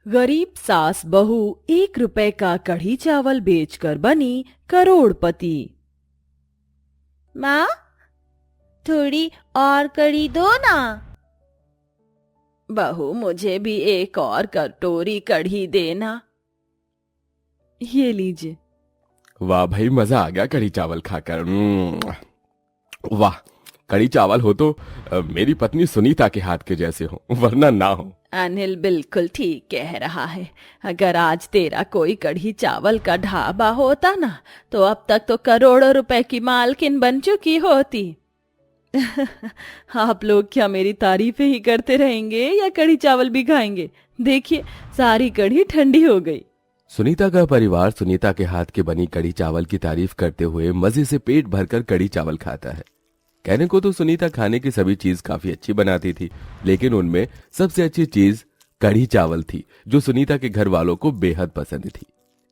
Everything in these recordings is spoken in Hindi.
गरीब सास बहू 1 रुपए का कढ़ी चावल बेचकर बनी करोड़पति। माँ, थोड़ी और कढ़ी दो ना। बहू, मुझे भी एक और कटोरी कढ़ी देना। ये लीजिए। वाह भाई, मजा आ गया कढ़ी चावल खाकर। वाह, कढ़ी चावल हो तो मेरी पत्नी सुनीता के हाथ के जैसे हो, वरना ना हो। अनिल बिल्कुल ठीक कह रहा है। अगर आज तेरा कोई कढ़ी चावल का ढाबा होता ना, तो अब तक तो करोड़ों रुपए की मालकिन बन चुकी होती। आप लोग क्या मेरी तारीफें ही करते रहेंगे या कढ़ी चावल भी खाएंगे? देखिए, सारी कढ़ी ठंडी हो गई। सुनीता का परिवार सुनीता के हाथ की बनी कढ़ी चावल की तारीफ करते हुए मजे से पेट भरकर कढ़ी चावल खाता है। कहने को तो सुनीता खाने की सभी चीज काफी अच्छी बनाती थी, लेकिन उनमें सबसे अच्छी चीज कढ़ी चावल थी, जो सुनीता के घर वालों को बेहद पसंद थी।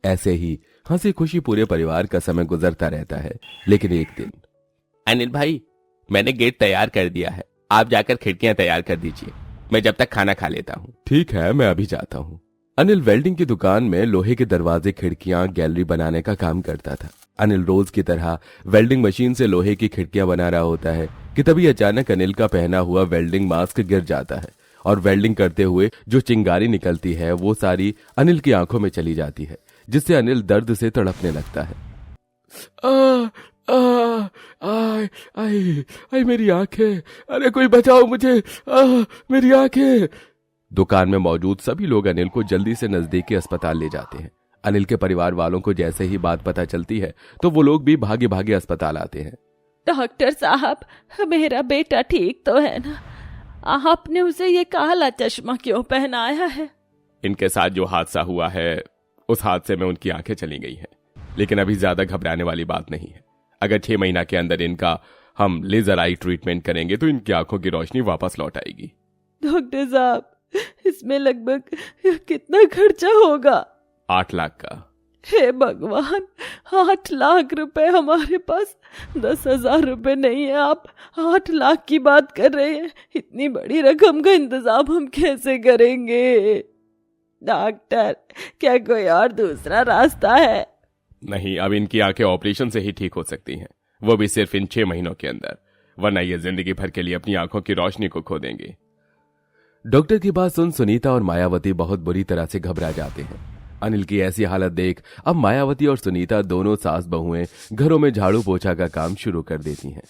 ऐसे ही हंसी खुशी पूरे परिवार का समय गुजरता रहता है। लेकिन एक दिन, अनिल भाई, मैंने गेट तैयार कर दिया है, आप जाकर खिड़कियां तैयार कर दीजिए, मैं जब तक खाना खा लेता हूँ। ठीक है, मैं अभी जाता हूँ। अनिल वेल्डिंग की दुकान में लोहे के दरवाजे, खिड़कियां, गैलरी बनाने का काम करता था। अनिल रोज की तरह वेल्डिंग मशीन से लोहे की खिड़कियां बना रहा होता है कि तभी अचानक अनिल का पहना हुआ वेल्डिंग मास्क गिर जाता है और वेल्डिंग करते हुए जो चिंगारी निकलती है वो सारी अनिल की आंखों में चली जाती है, जिससे अनिल दर्द से तड़पने लगता है। आय आय आय मेरी आंखें, अरे कोई बचाओ मुझे, मेरी आंखें। दुकान में मौजूद सभी लोग अनिल को जल्दी से नजदीकी अस्पताल ले जाते हैं। अनिल के परिवार वालों को जैसे ही बात पता चलती है तो वो लोग भी भागे भागे अस्पताल आते हैं। डॉक्टर साहब, मेरा बेटा ठीक तो है ना? आपने उसे ये काला चश्मा क्यों पहनाया है? इनके साथ जो हादसा हुआ है, उस हादसे में उनकी आंखें चली गई हैं, लेकिन अभी ज्यादा घबराने वाली बात नहीं है। अगर 6 महीना के अंदर इनका हम लेजर आई ट्रीटमेंट करेंगे तो इनकी आंखों की रोशनी वापस लौट आएगी। डॉक्टर साहब, इसमें लगभग कितना खर्चा होगा? 8 लाख का। हे भगवान, 8 लाख रुपए! हमारे पास 10,000 रुपए नहीं है, आप 8 लाख की बात कर रहे हैं। इतनी बड़ी रकम का इंतजाम हम कैसे करेंगे? डॉक्टर, क्या कोई और दूसरा रास्ता है? नहीं, अब इनकी आंखें ऑपरेशन से ही ठीक हो सकती हैं, वो भी सिर्फ इन 6 महीनों के अंदर, वरना ये जिंदगी भर के लिए अपनी आंखों की रोशनी को खो देंगे। डॉक्टर की बात सुन सुनीता और मायावती बहुत बुरी तरह से घबरा जाते हैं। अनिल की ऐसी हालत देख अब मायावती और सुनीता दोनों सास बहुएं घरों में झाड़ू पोछा का काम शुरू कर देती हैं।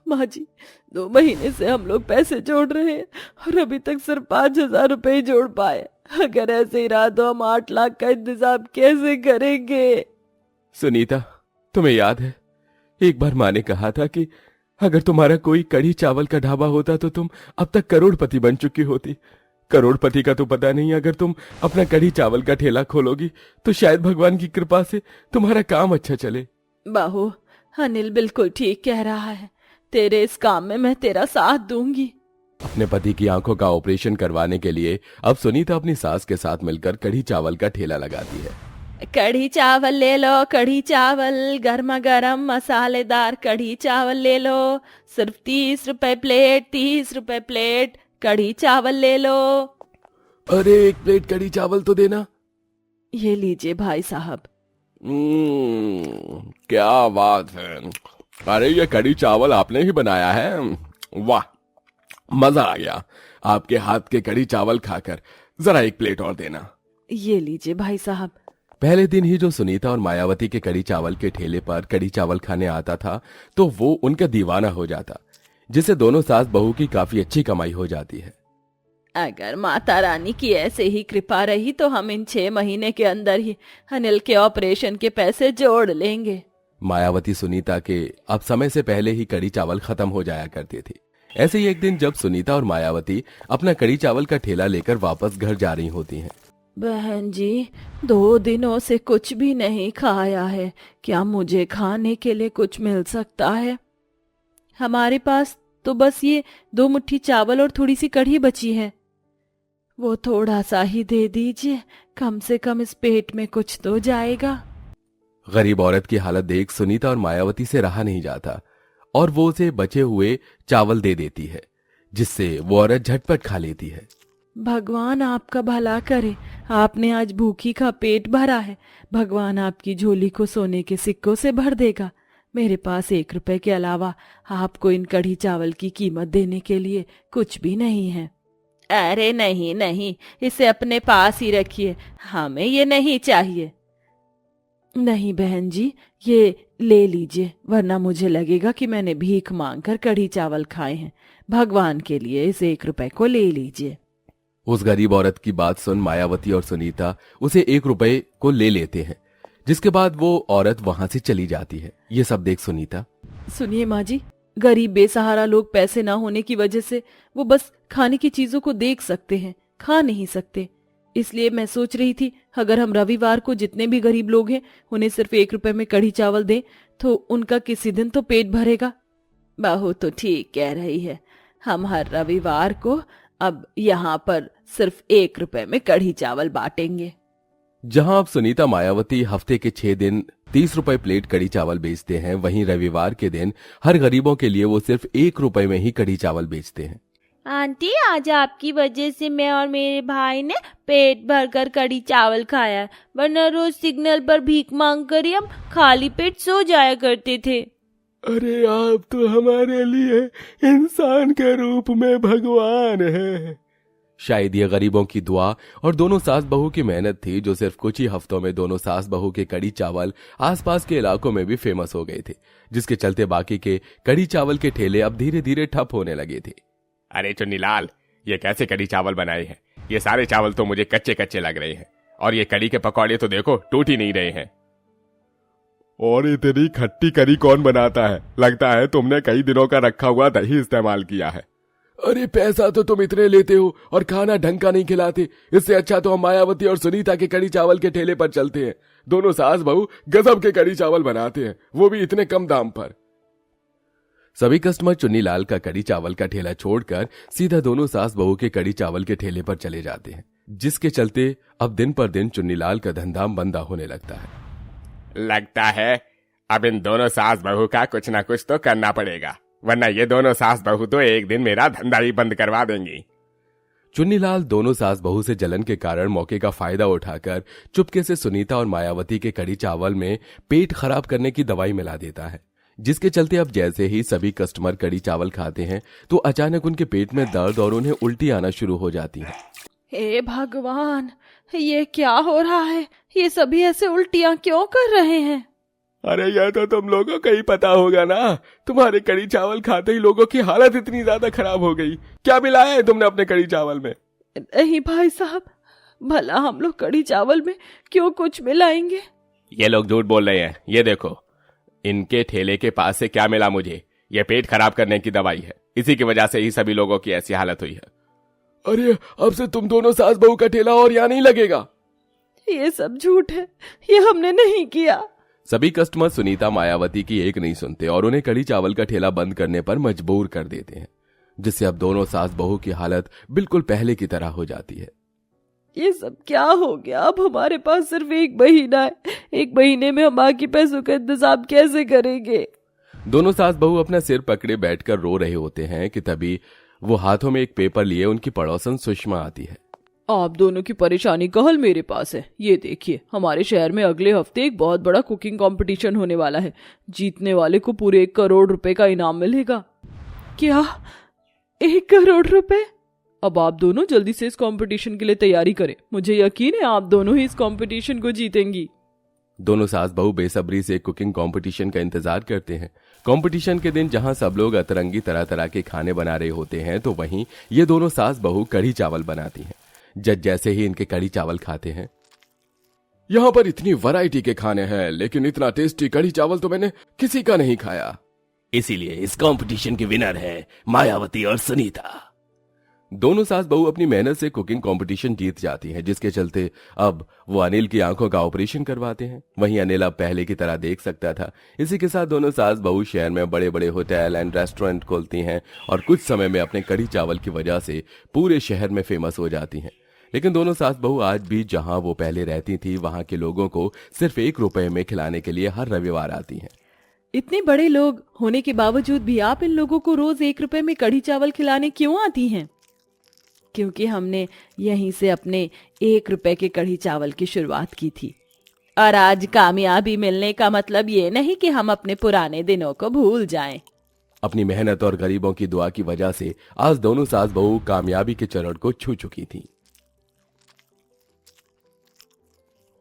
माँ जी, 2 महीने से हम लोग पैसे जोड़ रहे हैं और अभी तक सिर्फ 5,000 रुपए ही जोड़ पाए। अगर ऐसे ही रहा तो हम 8 लाख का इंतजाम कैसे करेंगे? सुनीता, तुम्हें याद है एक बार माँ ने कहा था कि अगर तुम्हारा कोई कढ़ी चावल का ढाबा होता तो तुम अब तक करोड़पति बन चुकी होती। करोड़पति का तो पता नहीं, अगर तुम अपना कढ़ी चावल का ठेला खोलोगी तो शायद भगवान की कृपा से तुम्हारा काम अच्छा चले। बहू, अनिल बिल्कुल ठीक कह रहा है। तेरे इस काम में मैं तेरा साथ दूंगी। अपने पति की आंखों का ऑपरेशन करवाने के लिए अब सुनीता अपनी सास के साथ मिलकर कढ़ी चावल का ठेला लगाती है। कढ़ी चावल ले लो, कढ़ी चावल, गर्मा गर्म मसालेदार कढ़ी चावल ले लो, सिर्फ 30 रुपए प्लेट, 30 रुपए प्लेट कढ़ी चावल ले लो। अरे 1 प्लेट कढ़ी चावल तो देना। ये लीजिए भाई साहब। क्या बात है, अरे ये कढ़ी चावल आपने ही बनाया है? वाह, मजा आ गया आपके हाथ के कढ़ी चावल खाकर। जरा 1 प्लेट और देना। ये लीजिए भाई साहब। पहले दिन ही जो सुनीता और मायावती के कढ़ी चावल के ठेले पर कढ़ी चावल खाने आता था तो वो उनका दीवाना हो जाता, जिससे दोनों सास बहू की काफी अच्छी कमाई हो जाती है। अगर माता रानी की ऐसे ही कृपा रही तो हम इन 6 महीने के अंदर ही अनिल के ऑपरेशन के पैसे जोड़ लेंगे। मायावती सुनीता के अब समय से पहले ही कढ़ी चावल खत्म हो जाया करते थे। ऐसे ही एक दिन जब सुनीता और मायावती अपना कढ़ी चावल का ठेला लेकर वापस घर जा रही होती हैं। बहन जी, 2 दिनों से कुछ भी नहीं खाया है, क्या मुझे खाने के लिए कुछ मिल सकता है? हमारे पास तो बस ये 2 मुट्ठी चावल और थोड़ी सी कढ़ी बची है, वो थोड़ा सा ही दे दीजिए, कम से कम इस पेट में कुछ तो जाएगा। गरीब औरत की हालत देख सुनीता और मायावती से रहा नहीं जाता और वो उसे बचे हुए चावल दे देती है, जिससे वो औरत झटपट खा लेती है। भगवान आपका भला करे, आपने आज भूखी का पेट भरा है। भगवान आपकी झोली को सोने के सिक्कों से भर देगा। मेरे पास 1 रुपए के अलावा आपको इन कढ़ी चावल की कीमत देने के लिए कुछ भी नहीं है। अरे नहीं नहीं, इसे अपने पास ही रखिए, हमें ये नहीं चाहिए। नहीं बहन जी, ये ले लीजिए, वरना मुझे लगेगा कि मैंने भीख मांगकर कढ़ी चावल खाए हैं। भगवान के लिए इस 1 रुपए को ले लीजिए। उस गरीब औरत की बात सुन मायावती और सुनीता उसे 1 रुपए को ले लेते हैं, जिसके बाद वो औरत वहां से चली जाती है। ये सब देख सुनीता, सुनिए माँ जी, गरीब बेसहारा लोग पैसे ना होने की वजह से वो बस खाने की चीजों को देख सकते हैं, खा नहीं सकते। इसलिए मैं सोच रही थी अगर हम रविवार को जितने भी गरीब लोग हैं उन्हें सिर्फ 1 रुपए में कढ़ी चावल दें तो उनका किसी दिन तो पेट भरेगा। बहू तो ठीक कह रही है, हम हर रविवार को अब यहाँ पर सिर्फ 1 रुपए में कढ़ी चावल बांटेंगे। जहां अब सुनीता मायावती हफ्ते के 6 दिन 30 रुपए प्लेट कढ़ी चावल बेचते हैं, वहीं रविवार के दिन हर गरीबों के लिए वो सिर्फ 1 रुपए में ही कढ़ी चावल बेचते हैं। आंटी, आज आपकी वजह से मैं और मेरे भाई ने पेट भरकर कढ़ी चावल खाया, वरना रोज सिग्नल पर भीख मांग कर ही हम खाली पेट सो जाया करते थे। अरे आप तो हमारे लिए इंसान के रूप में भगवान हैं। शायद ये गरीबों की दुआ और दोनों सास बहू की मेहनत थी जो सिर्फ कुछ ही हफ्तों में दोनों सास बहू के कढ़ी चावल आसपास के इलाकों में भी फेमस हो गए थे, जिसके चलते बाकी के कढ़ी चावल के ठेले अब धीरे धीरे ठप होने लगे थे। अरे चुन्नीलाल, ये कैसे कढ़ी चावल बनाए हैं? ये सारे चावल तो मुझे कच्चे कच्चे लग रहे हैं, और ये कढ़ी के पकौड़े तो देखो टूट ही नहीं रहे हैं। और इतनी खट्टी करी कौन बनाता है? लगता है तुमने कई दिनों का रखा हुआ दही इस्तेमाल किया है। अरे पैसा तो तुम इतने लेते हो और खाना ढंग का नहीं खिलाते। इससे अच्छा तो हम मायावती और सुनीता के कढ़ी चावल के ठेले पर चलते हैं। दोनों सास बहू गजब के कढ़ी चावल बनाते हैं, वो भी इतने कम दाम पर। सभी कस्टमर चुन्नीलाल का कढ़ी चावल का ठेला छोड़कर सीधा दोनों सास बहू के कढ़ी चावल के ठेले पर चले जाते हैं, जिसके चलते अब दिन पर दिन चुन्नीलाल का धंधा मंदा होने लगता है। लगता है अब इन दोनों सास बहू का कुछ ना कुछ तो करना पड़ेगा, वरना ये दोनों सास बहू तो एक दिन मेरा धंधा ही बंद करवा देंगी। चुन्नीलाल दोनों सास बहू से जलन के कारण मौके का फायदा उठाकर चुपके से सुनीता और मायावती के कढ़ी चावल में पेट खराब करने की दवाई मिला देता है, जिसके चलते अब जैसे ही सभी कस्टमर कढ़ी चावल खाते हैं तो अचानक उनके पेट में दर्द और उन्हें उल्टी आना शुरू हो जाती है। हे भगवान, ये क्या हो रहा है? ये सभी ऐसे उल्टियां क्यों कर रहे हैं? अरे यह तो तुम लोगों को ही पता होगा ना, तुम्हारे कढ़ी चावल खाते ही लोगों की हालत इतनी ज्यादा खराब हो गई। क्या मिलाया है तुमने अपने कढ़ी चावल में? नहीं भाई साहब, भला हम लोग कढ़ी चावल में क्यों कुछ मिलाएंगे? ये लोग झूठ बोल रहे हैं। ये देखो, इनके ठेले के पास से क्या मिला मुझे? ये पेट खराब करने की दवाई है, इसी की वजह से ही सभी लोगों की ऐसी हालत हुई है। अरे अब से तुम दोनों सास बहू का ठेला और यहाँ नहीं लगेगा। ये सब झूठ है, ये हमने नहीं किया। सभी कस्टमर सुनीता मायावती की एक नहीं सुनते और उन्हें कढ़ी चावल का ठेला बंद करने पर मजबूर कर देते हैं, जिससे अब दोनों सास बहू की हालत बिल्कुल पहले की तरह हो जाती है। ये सब क्या हो गया? अब हमारे पास सिर्फ 1 महीना है, 1 महीने में हम बाकी पैसों का इंतजाम कैसे करेंगे? दोनों सास बहू अपना सिर पकड़े बैठकर रो रहे होते हैं कि तभी वो हाथों में एक पेपर लिए उनकी पड़ोसन सुषमा आती है। आप दोनों की परेशानी का हल मेरे पास है। ये देखिए, हमारे शहर में अगले हफ्ते एक बहुत बड़ा कुकिंग कंपटीशन होने वाला है। जीतने वाले को पूरे 1 करोड़ रुपए का इनाम मिलेगा। क्या 1 करोड़ रुपए? अब आप दोनों जल्दी से इस कंपटीशन के लिए तैयारी करें। मुझे यकीन है आप दोनों ही इस कंपटीशन को जीतेंगी। दोनों सास बहू बेसब्री से कुकिंग कंपटीशन का इंतजार करते हैं। कंपटीशन के दिन जहां सब लोग अतरंगी तरह तरह के खाने बना रहे होते हैं, तो वहीं ये दोनों सास बहू कढ़ी चावल बनाती हैं। जज जैसे ही इनके कढ़ी चावल खाते हैं, यहाँ पर इतनी वैरायटी के खाने हैं, लेकिन इतना टेस्टी कढ़ी चावल तो मैंने किसी का नहीं खाया। इसीलिए इस कंपटीशन की विनर है मायावती और सुनीता। दोनों सास बहू अपनी मेहनत से कुकिंग कंपटीशन जीत जाती हैं, जिसके चलते अब वो अनिल की आंखों का ऑपरेशन करवाते हैं। वहीं अनिल अब पहले की तरह देख सकता था। इसी के साथ दोनों सास बहू शहर में बड़े बड़े होटल एंड रेस्टोरेंट खोलती हैं और कुछ समय में अपने कढ़ी चावल की वजह से पूरे शहर में फेमस हो जाती हैं। लेकिन दोनों सास बहू आज भी जहां वो पहले रहती थी, वहां के लोगों को सिर्फ 1 रुपए में खिलाने के लिए हर रविवार आती हैं। इतने बड़े लोग होने के बावजूद भी आप इन लोगों को रोज 1 रुपए में कढ़ी चावल खिलाने क्यों आती हैं? क्योंकि हमने यहीं से अपने 1 रुपए के कढ़ी चावल की शुरुआत की थी। और आज कामयाबी मिलने का मतलब ये नहीं कि हम अपने पुराने दिनों को भूल जाएं। अपनी मेहनत और गरीबों की दुआ की वजह से आज दोनों सास बहू कामयाबी के चरण को छू चुकी थीं।